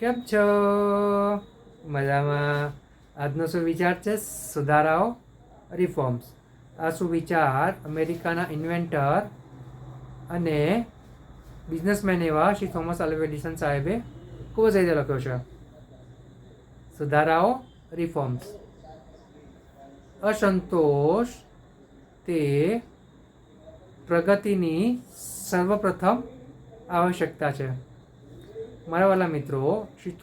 કેમ છો? મજામાં. આજનો સુવિચાર છે સુધારાઓ, રિફોર્મ્સ. આ સુવિચાર અમેરિકાના ઇન્વેન્ટર અને બિઝનેસમેન એવા શ્રી થોમસ આલ્વા એડિસન સાહેબે ખૂબ જ રીતે લખ્યો છે. સુધારાઓ, રિફોર્મ્સ. અસંતોષ તે પ્રગતિની સર્વપ્રથમ આવશ્યકતા છે. મારા વાલા મિત્રો, શ્રી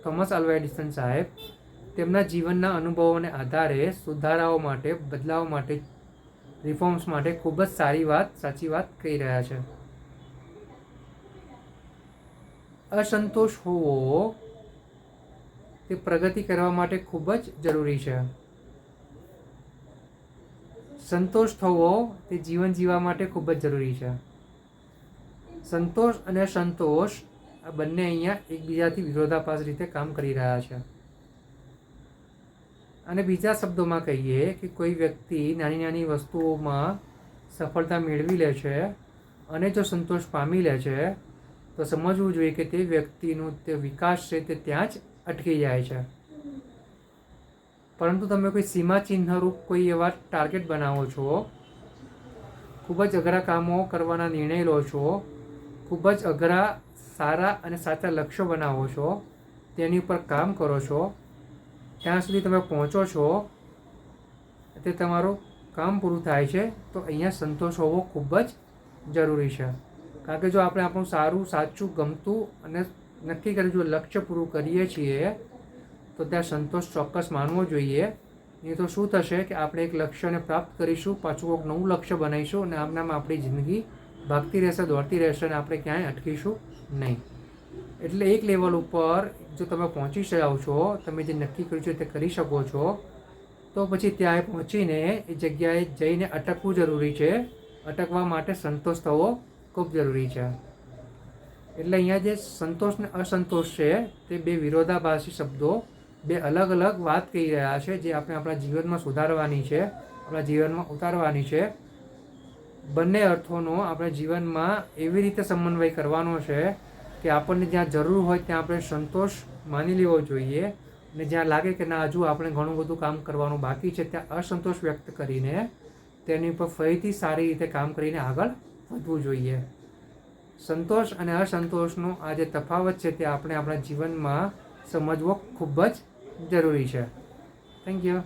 થોમસ આલ્વા એડિસન સાહેબ તેમના જીવનના અનુભવોને આધારે સુધારાઓ માટે, બદલાવ માટે, રિફોર્મ્સ માટે ખૂબ જ સાચી વાત કહી રહ્યા છે. અસંતોષ હોવો તે પ્રગતિ કરવા માટે ખૂબ જ જરૂરી છે. સંતોષ થવો તે જીવન જીવવા માટે ખૂબ જ જરૂરી છે. સંતોષ અને અસંતોષ આ બંને અહીંયા એકબીજાથી વિરોધાભાસ રીતે કામ કરી રહ્યા છે. અને બીજા શબ્દોમાં કહીએ કે કોઈ વ્યક્તિ નાની નાની વસ્તુઓમાં સફળતા મેળવી લે છે અને જો સંતોષ પામી લે છે તો સમજવું જોઈએ કે તે વ્યક્તિનું તે વિકાસ છે તે ત્યાં જ અટકી જાય છે. પરંતુ તમે કોઈ સીમાચિહ્નરૂપ કોઈ એવા ટાર્ગેટ બનાવો છો, ખૂબ જ અઘરા કામો કરવાના નિર્ણય લો છો, ખૂબ જ અઘરા સારા અને સાચા લક્ષ્યો બનાવો છો, તેની ઉપર કામ કરો છો, ત્યાં સુધી તમે પહોંચો છો, તે તમારું કામ પૂરું થાય છે તો અહીંયા સંતોષ હોવો ખૂબ જ જરૂરી છે. કારણ કે જો આપણે આપણું સારું, સાચું, ગમતું અને નક્કી કરેલું જો લક્ષ્ય પૂરું કરીએ છીએ તો ત્યાં સંતોષ ચોક્કસ માનવો જોઈએ. નહીં તો શું થશે કે આપણે એક લક્ષ્યને પ્રાપ્ત કરીશું, પાછું કોઈક નવું લક્ષ્ય બનાવીશું અને આમનામાં આપણી જિંદગી ભાગતી રહેશે, દોડતી રહેશે અને આપણે ક્યાંય અટકીશું નહીં. એટલે એક લેવલ ઉપર જો તમે પહોંચી જાઓ છો, તમે જે નક્કી કર્યું છે તે કરી શકો છો, તો પછી ત્યાં પહોંચીને એ જગ્યાએ જઈને અટકવું જરૂરી છે. અટકવા માટે સંતોષ થવો ખૂબ જરૂરી છે. એટલે અહીંયા જે સંતોષ ને અસંતોષ છે તે બે વિરોધાભાસી શબ્દો, બે અલગ અલગ વાત કહી રહ્યા છે જે આપણે આપણા જીવનમાં સુધારવાની છે, આપણા જીવનમાં ઉતારવાની છે. બંને અર્થોનો આપણે જીવનમાં એવી રીતે સમન્વય કરવાનો છે કે આપણને જ્યાં જરૂર હોય ત્યાં આપણે સંતોષ માની લેવો જોઈએ અને જ્યાં લાગે કે ના હજુ આપણે ઘણું બધું કામ કરવાનું બાકી છે ત્યાં અસંતોષ વ્યક્ત કરીને તેની ઉપર ફરીથી સારી રીતે કામ કરીને આગળ વધવું જોઈએ. સંતોષ અને અસંતોષનો આ જે તફાવત છે તે આપણે આપણા જીવનમાં સમજવો ખૂબ જ જરૂરી છે. Thank you.